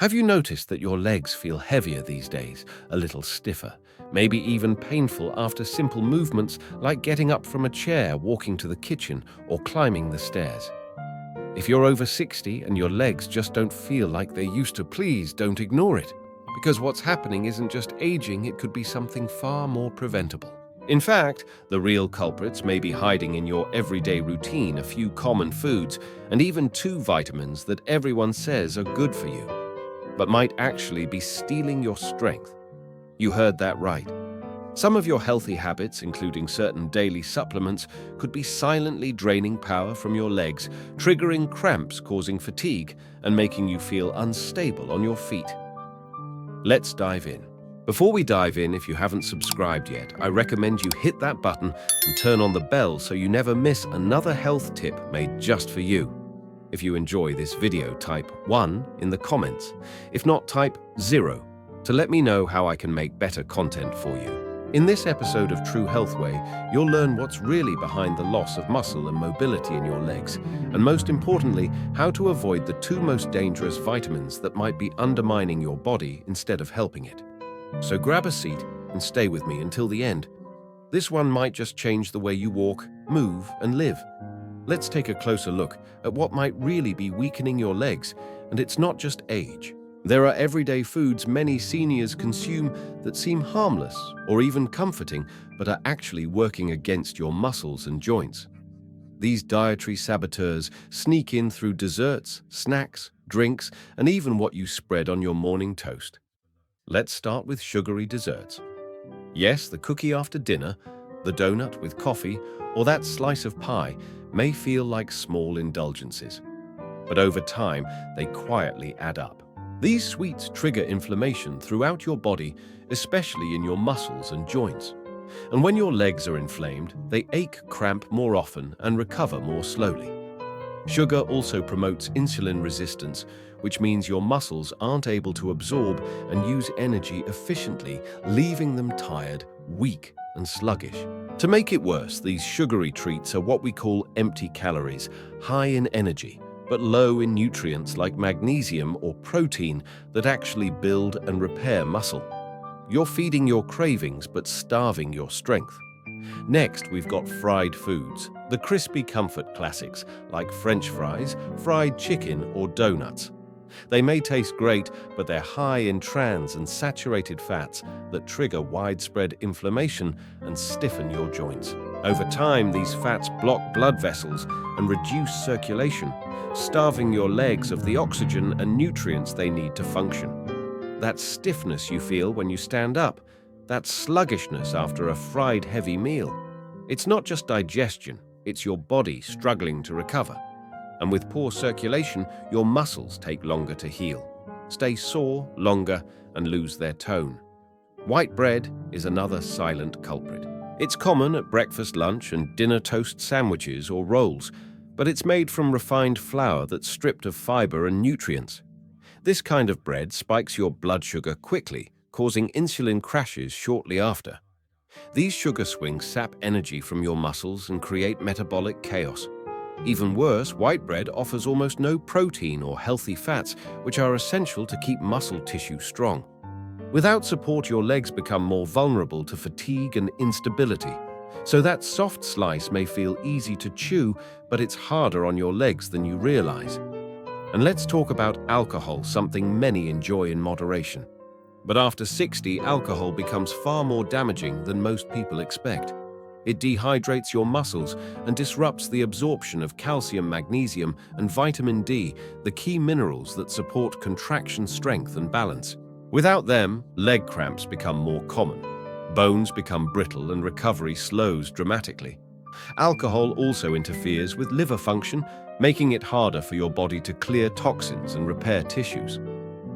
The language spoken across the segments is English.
Have you noticed that your legs feel heavier these days, a little stiffer, maybe even painful after simple movements like getting up from a chair, walking to the kitchen, or climbing the stairs? If you're over 60 and your legs just don't feel like they used to, please don't ignore it. Because what's happening isn't just aging, it could be something far more preventable. In fact, the real culprits may be hiding in your everyday routine, a few common foods, and even 2 vitamins that everyone says are good for you, but might actually be stealing your strength. You heard that right. Some of your healthy habits, including certain daily supplements, could be silently draining power from your legs, triggering cramps, causing fatigue, and making you feel unstable on your feet. Let's dive in. Before we dive in, if you haven't subscribed yet, I recommend you hit that button and turn on the bell so you never miss another health tip made just for you. If you enjoy this video, type 1 in the comments. If not, type 0 to let me know how I can make better content for you. In this episode of True Health Way, you'll learn what's really behind the loss of muscle and mobility in your legs, and most importantly, how to avoid the 2 most dangerous vitamins that might be undermining your body instead of helping it. So grab a seat and stay with me until the end. This one might just change the way you walk, move, and live. Let's take a closer look at what might really be weakening your legs, and it's not just age. There are everyday foods many seniors consume that seem harmless or even comforting, but are actually working against your muscles and joints. These dietary saboteurs sneak in through desserts, snacks, drinks, and even what you spread on your morning toast. Let's start with sugary desserts. Yes, the cookie after dinner, the donut with coffee, or that slice of pie may feel like small indulgences, but over time, they quietly add up. These sweets trigger inflammation throughout your body, especially in your muscles and joints. And when your legs are inflamed, they ache, cramp more often, and recover more slowly. Sugar also promotes insulin resistance, which means your muscles aren't able to absorb and use energy efficiently, leaving them tired, weak, and sluggish. To make it worse, these sugary treats are what we call empty calories, high in energy, but low in nutrients like magnesium or protein that actually build and repair muscle. You're feeding your cravings but starving your strength. Next, we've got fried foods, the crispy comfort classics like French fries, fried chicken, or donuts. They may taste great, but they're high in trans and saturated fats that trigger widespread inflammation and stiffen your joints. Over time, these fats block blood vessels and reduce circulation, starving your legs of the oxygen and nutrients they need to function. That stiffness you feel when you stand up, that sluggishness after a fried heavy meal. It's not just digestion, it's your body struggling to recover. And with poor circulation, your muscles take longer to heal, stay sore longer, and lose their tone. White bread is another silent culprit. It's common at breakfast, lunch, and dinner toast sandwiches or rolls, but it's made from refined flour that's stripped of fiber and nutrients. This kind of bread spikes your blood sugar quickly, causing insulin crashes shortly after. These sugar swings sap energy from your muscles and create metabolic chaos. Even worse, white bread offers almost no protein or healthy fats, which are essential to keep muscle tissue strong. Without support, your legs become more vulnerable to fatigue and instability. So that soft slice may feel easy to chew, but it's harder on your legs than you realize. And let's talk about alcohol, something many enjoy in moderation. But after 60, alcohol becomes far more damaging than most people expect. It dehydrates your muscles and disrupts the absorption of calcium, magnesium, and vitamin D, the key minerals that support contraction strength and balance. Without them, leg cramps become more common. Bones become brittle and recovery slows dramatically. Alcohol also interferes with liver function, making it harder for your body to clear toxins and repair tissues.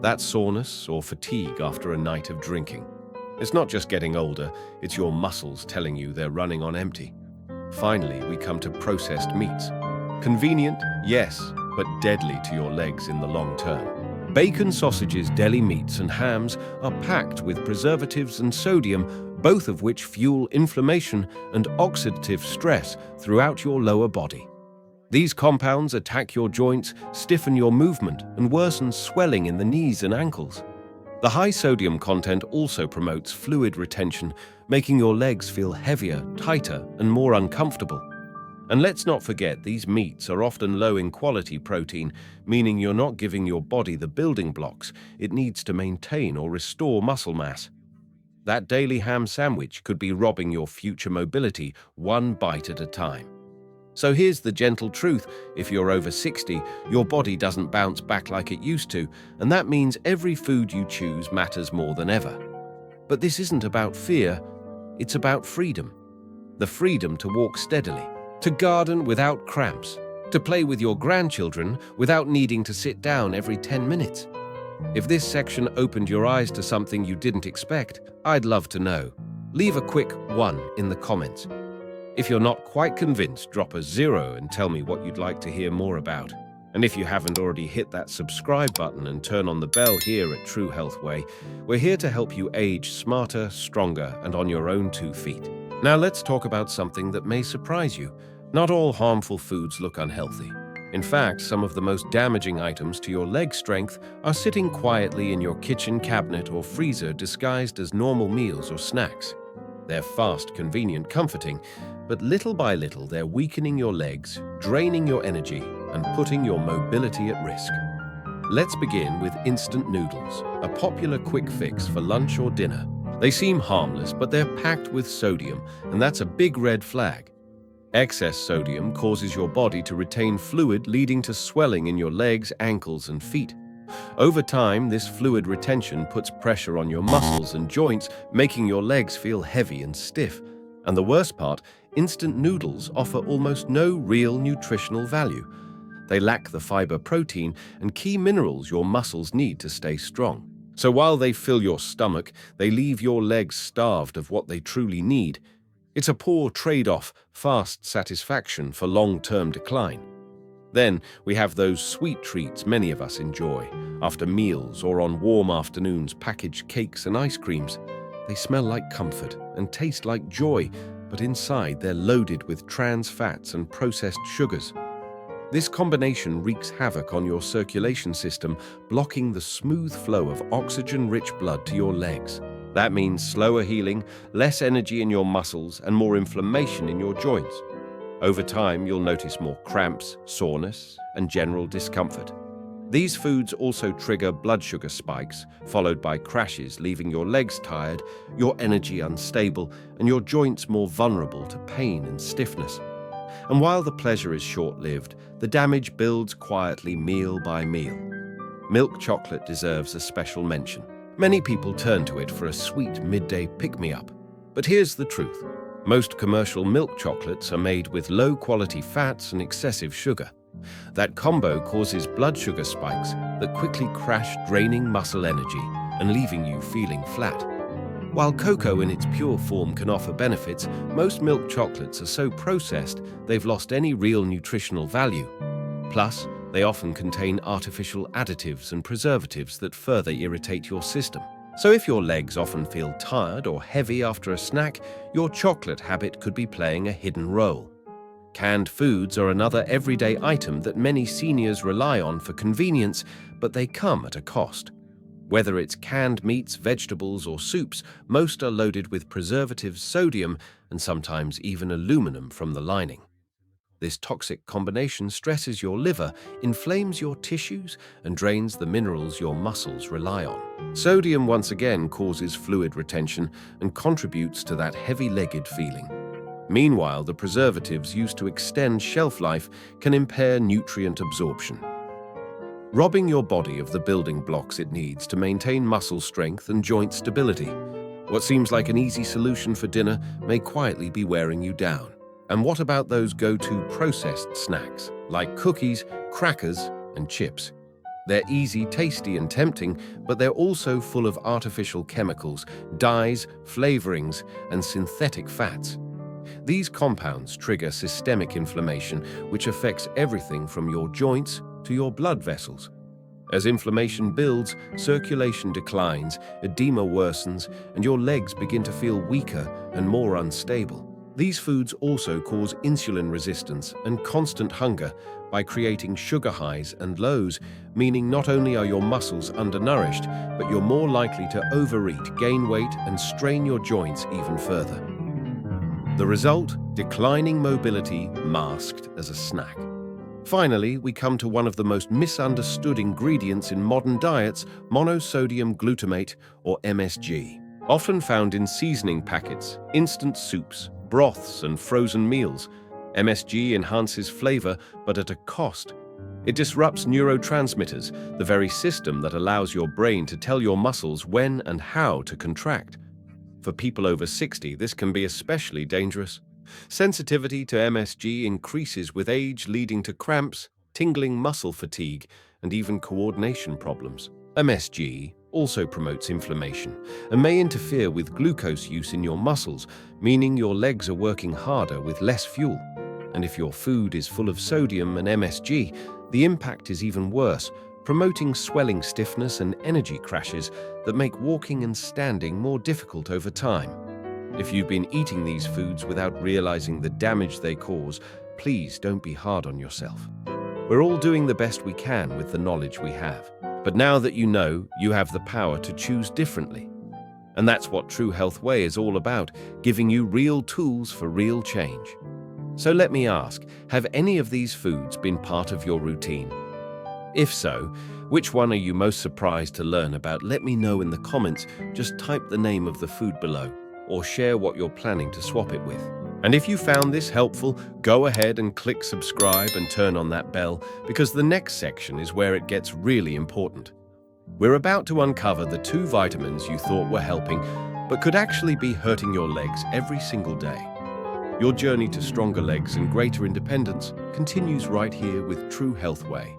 That's soreness or fatigue after a night of drinking. It's not just getting older, it's your muscles telling you they're running on empty. Finally, we come to processed meats. Convenient, yes, but deadly to your legs in the long term. Bacon, sausages, deli meats, and hams are packed with preservatives and sodium, both of which fuel inflammation and oxidative stress throughout your lower body. These compounds attack your joints, stiffen your movement, and worsen swelling in the knees and ankles. The high sodium content also promotes fluid retention, making your legs feel heavier, tighter, and more uncomfortable. And let's not forget, these meats are often low in quality protein, meaning you're not giving your body the building blocks it needs to maintain or restore muscle mass. That daily ham sandwich could be robbing your future mobility one bite at a time. So here's the gentle truth: if you're over 60, your body doesn't bounce back like it used to, and that means every food you choose matters more than ever. But this isn't about fear, it's about freedom. The freedom to walk steadily, to garden without cramps, to play with your grandchildren without needing to sit down every 10 minutes. If this section opened your eyes to something you didn't expect, I'd love to know. Leave a quick 1 in the comments. If you're not quite convinced, drop a 0 and tell me what you'd like to hear more about. And if you haven't already, hit that subscribe button and turn on the bell here at True Health Way. We're here to help you age smarter, stronger, and on your own 2 feet. Now let's talk about something that may surprise you. Not all harmful foods look unhealthy. In fact, some of the most damaging items to your leg strength are sitting quietly in your kitchen cabinet or freezer, disguised as normal meals or snacks. They're fast, convenient, comforting, but little by little they're weakening your legs, draining your energy, and putting your mobility at risk. Let's begin with instant noodles, a popular quick fix for lunch or dinner. They seem harmless, but they're packed with sodium, and that's a big red flag. Excess sodium causes your body to retain fluid, leading to swelling in your legs, ankles, and feet. Over time, this fluid retention puts pressure on your muscles and joints, making your legs feel heavy and stiff. And the worst part, instant noodles offer almost no real nutritional value. They lack the fiber, protein, and key minerals your muscles need to stay strong. So while they fill your stomach, they leave your legs starved of what they truly need. It's a poor trade-off, fast satisfaction for long-term decline. Then we have those sweet treats many of us enjoy. After meals or on warm afternoons, packaged cakes and ice creams. They smell like comfort and taste like joy, but inside they're loaded with trans fats and processed sugars. This combination wreaks havoc on your circulation system, blocking the smooth flow of oxygen-rich blood to your legs. That means slower healing, less energy in your muscles, and more inflammation in your joints. Over time, you'll notice more cramps, soreness, and general discomfort. These foods also trigger blood sugar spikes, followed by crashes, leaving your legs tired, your energy unstable, and your joints more vulnerable to pain and stiffness. And while the pleasure is short-lived, the damage builds quietly meal by meal. Milk chocolate deserves a special mention. Many people turn to it for a sweet midday pick-me-up. But here's the truth. Most commercial milk chocolates are made with low-quality fats and excessive sugar. That combo causes blood sugar spikes that quickly crash, draining muscle energy and leaving you feeling flat. While cocoa in its pure form can offer benefits, most milk chocolates are so processed they've lost any real nutritional value. Plus, they often contain artificial additives and preservatives that further irritate your system. So if your legs often feel tired or heavy after a snack, your chocolate habit could be playing a hidden role. Canned foods are another everyday item that many seniors rely on for convenience, but they come at a cost. Whether it's canned meats, vegetables, or soups, most are loaded with preservatives, sodium, and sometimes even aluminum from the lining. This toxic combination stresses your liver, inflames your tissues, and drains the minerals your muscles rely on. Sodium once again causes fluid retention and contributes to that heavy-legged feeling. Meanwhile, the preservatives used to extend shelf life can impair nutrient absorption, robbing your body of the building blocks it needs to maintain muscle strength and joint stability. What seems like an easy solution for dinner may quietly be wearing you down. And what about those go-to processed snacks, like cookies, crackers, and chips? They're easy, tasty, and tempting, but they're also full of artificial chemicals, dyes, flavorings, and synthetic fats. These compounds trigger systemic inflammation, which affects everything from your joints to your blood vessels. As inflammation builds, circulation declines, edema worsens, and your legs begin to feel weaker and more unstable. These foods also cause insulin resistance and constant hunger by creating sugar highs and lows, meaning not only are your muscles undernourished, but you're more likely to overeat, gain weight, and strain your joints even further. The result? Declining mobility masked as a snack. Finally, we come to one of the most misunderstood ingredients in modern diets, monosodium glutamate, or MSG. Often found in seasoning packets, instant soups, broths, and frozen meals, MSG enhances flavor, but at a cost. It disrupts neurotransmitters, the very system that allows your brain to tell your muscles when and how to contract. For people over 60, this can be especially dangerous. Sensitivity to MSG increases with age, leading to cramps, tingling muscle fatigue, and even coordination problems. MSG also promotes inflammation and may interfere with glucose use in your muscles, meaning your legs are working harder with less fuel. And if your food is full of sodium and MSG, the impact is even worse, promoting swelling, stiffness, and energy crashes that make walking and standing more difficult over time. If you've been eating these foods without realizing the damage they cause, please don't be hard on yourself. We're all doing the best we can with the knowledge we have. But now that you know, you have the power to choose differently. And that's what True Health Way is all about, giving you real tools for real change. So let me ask, have any of these foods been part of your routine? If so, which one are you most surprised to learn about? Let me know in the comments. Just type the name of the food below, or share what you're planning to swap it with. And if you found this helpful, go ahead and click subscribe and turn on that bell, because the next section is where it gets really important. We're about to uncover the 2 vitamins you thought were helping, but could actually be hurting your legs every single day. Your journey to stronger legs and greater independence continues right here with True Health Way.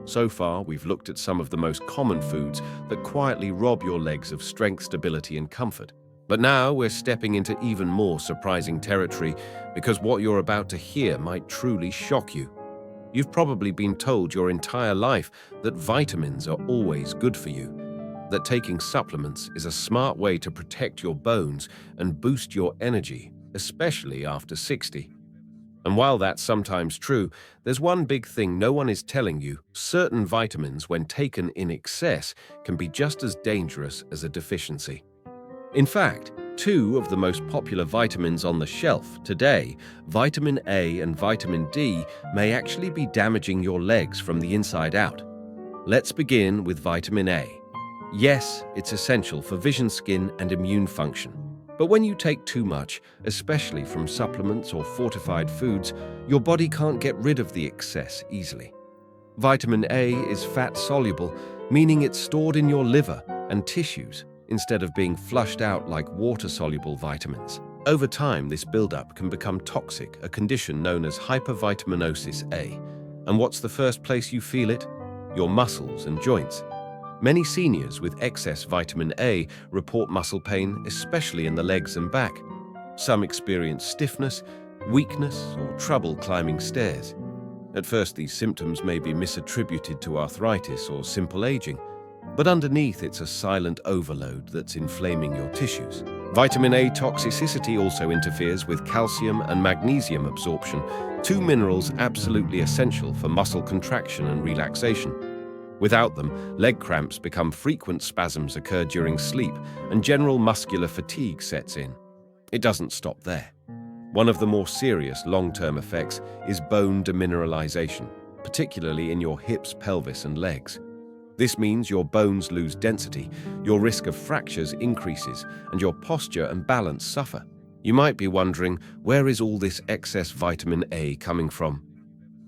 So far, we've looked at some of the most common foods that quietly rob your legs of strength, stability, and comfort. But now we're stepping into even more surprising territory, because what you're about to hear might truly shock you. You've probably been told your entire life that vitamins are always good for you, that taking supplements is a smart way to protect your bones and boost your energy, especially after 60. And while that's sometimes true, there's one big thing no one is telling you: certain vitamins, when taken in excess, can be just as dangerous as a deficiency. In fact, 2 of the most popular vitamins on the shelf today, vitamin A and vitamin D, may actually be damaging your legs from the inside out. Let's begin with vitamin A. Yes, it's essential for vision, skin, and immune function. But when you take too much, especially from supplements or fortified foods, your body can't get rid of the excess easily. Vitamin A is fat-soluble, meaning it's stored in your liver and tissues, instead of being flushed out like water-soluble vitamins. Over time, this buildup can become toxic, a condition known as hypervitaminosis A. And what's the first place you feel it? Your muscles and joints. Many seniors with excess vitamin A report muscle pain, especially in the legs and back. Some experience stiffness, weakness, or trouble climbing stairs. At first, these symptoms may be misattributed to arthritis or simple aging, but underneath it's a silent overload that's inflaming your tissues. Vitamin A toxicity also interferes with calcium and magnesium absorption, 2 minerals absolutely essential for muscle contraction and relaxation. Without them, leg cramps become frequent, spasms occur during sleep, and general muscular fatigue sets in. It doesn't stop there. One of the more serious long-term effects is bone demineralization, particularly in your hips, pelvis, and legs. This means your bones lose density, your risk of fractures increases, and your posture and balance suffer. You might be wondering, where is all this excess vitamin A coming from?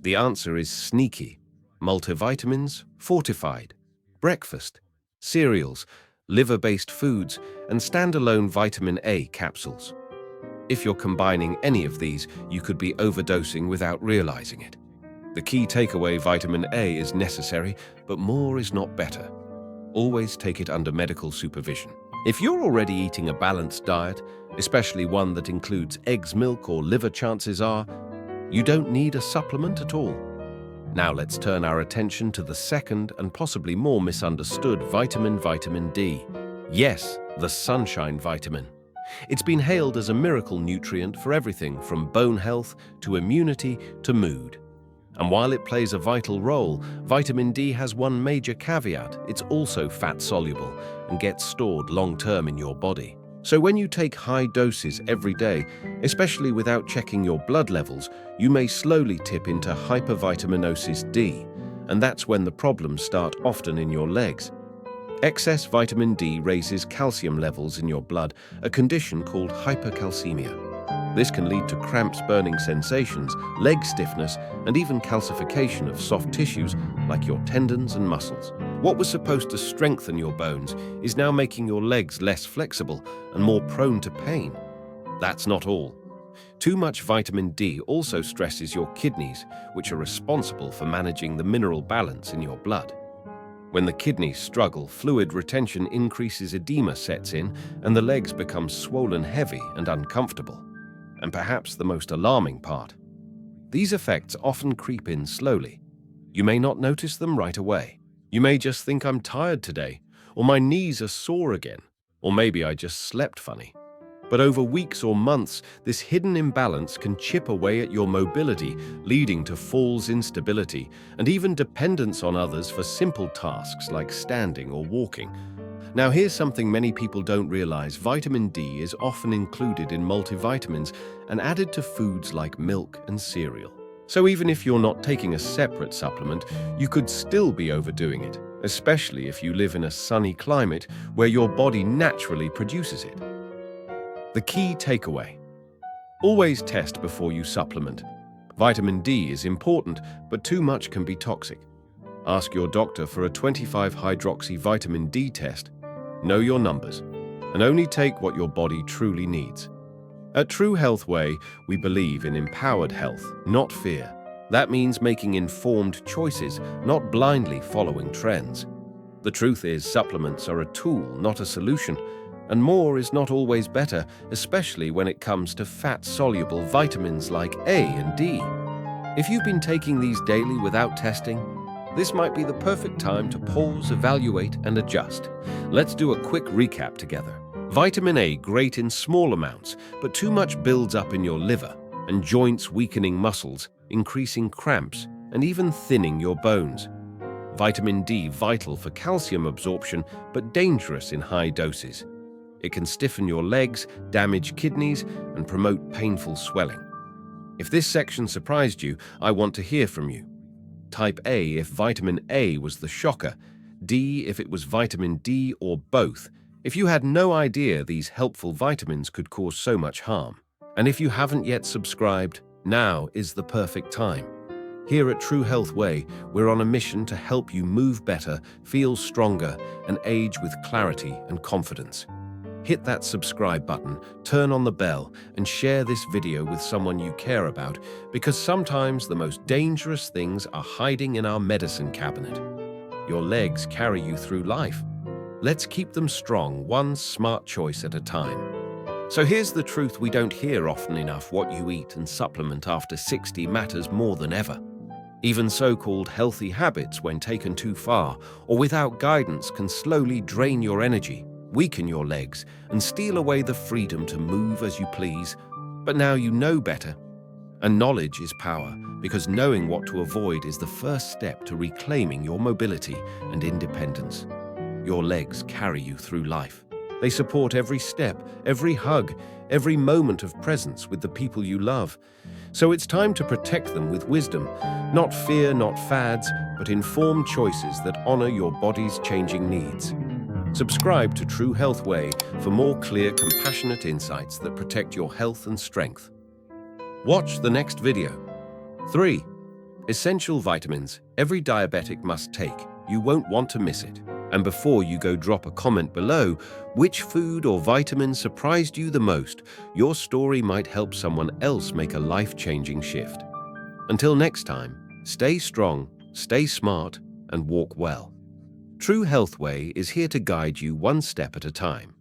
The answer is sneaky. Multivitamins, fortified, breakfast, cereals, liver-based foods, and standalone vitamin A capsules. If you're combining any of these, you could be overdosing without realizing it. The key takeaway: vitamin A is necessary, but more is not better. Always take it under medical supervision. If you're already eating a balanced diet, especially one that includes eggs, milk, or liver, chances are you don't need a supplement at all. Now let's turn our attention to the second and possibly more misunderstood vitamin D. Yes, the sunshine vitamin. It's been hailed as a miracle nutrient for everything from bone health to immunity to mood. And while it plays a vital role, vitamin D has one major caveat: it's also fat-soluble and gets stored long-term in your body. So when you take high doses every day, especially without checking your blood levels, you may slowly tip into hypervitaminosis D, and that's when the problems start, often in your legs. Excess vitamin D raises calcium levels in your blood, a condition called hypercalcemia. This can lead to cramps, burning sensations, leg stiffness, and even calcification of soft tissues like your tendons and muscles. What was supposed to strengthen your bones is now making your legs less flexible and more prone to pain. That's not all. Too much vitamin D also stresses your kidneys, which are responsible for managing the mineral balance in your blood. When the kidneys struggle, fluid retention increases, edema sets in, and the legs become swollen, heavy, and uncomfortable. And perhaps the most alarming part, these effects often creep in slowly. You may not notice them right away. You may just think, "I'm tired today," or "my knees are sore again," or maybe "I just slept funny." But over weeks or months, this hidden imbalance can chip away at your mobility, leading to falls, instability, and even dependence on others for simple tasks like standing or walking. Now, here's something many people don't realize: vitamin D is often included in multivitamins and added to foods like milk and cereal. So even if you're not taking a separate supplement, you could still be overdoing it, especially if you live in a sunny climate where your body naturally produces it. The key takeaway: always test before you supplement. Vitamin D is important, but too much can be toxic. Ask your doctor for a 25-hydroxy vitamin D test. Know your numbers, and only take what your body truly needs. At True Health Way, we believe in empowered health, not fear. That means making informed choices, not blindly following trends. The truth is, supplements are a tool, not a solution, and more is not always better, especially when it comes to fat-soluble vitamins like A and D. If you've been taking these daily without testing, this might be the perfect time to pause, evaluate, and adjust. Let's do a quick recap together. Vitamin A, great in small amounts, but too much builds up in your liver and joints, weakening muscles, increasing cramps, and even thinning your bones. Vitamin D, vital for calcium absorption, but dangerous in high doses. It can stiffen your legs, damage kidneys, and promote painful swelling. If this section surprised you, I want to hear from you. Type A if vitamin A was the shocker, D if it was vitamin D, or both, if you had no idea these helpful vitamins could cause so much harm. And if you haven't yet subscribed, now is the perfect time. Here at True Health Way, we're on a mission to help you move better, feel stronger, and age with clarity and confidence. Hit that subscribe button, turn on the bell, and share this video with someone you care about, because sometimes the most dangerous things are hiding in our medicine cabinet. Your legs carry you through life. Let's keep them strong, one smart choice at a time. So here's the truth we don't hear often enough: what you eat and supplement after 60 matters more than ever. Even so-called healthy habits, when taken too far or without guidance, can slowly drain your energy, weaken your legs, and steal away the freedom to move as you please. But now you know better. And knowledge is power, because knowing what to avoid is the first step to reclaiming your mobility and independence. Your legs carry you through life. They support every step, every hug, every moment of presence with the people you love. So it's time to protect them with wisdom, not fear, not fads, but informed choices that honor your body's changing needs. Subscribe to True Health Way for more clear, compassionate insights that protect your health and strength. Watch the next video. 3. Essential vitamins every diabetic must take. You won't want to miss it. And before you go, drop a comment below. Which food or vitamin surprised you the most? Your story might help someone else make a life-changing shift. Until next time, stay strong, stay smart, and walk well. True Health Way is here to guide you one step at a time.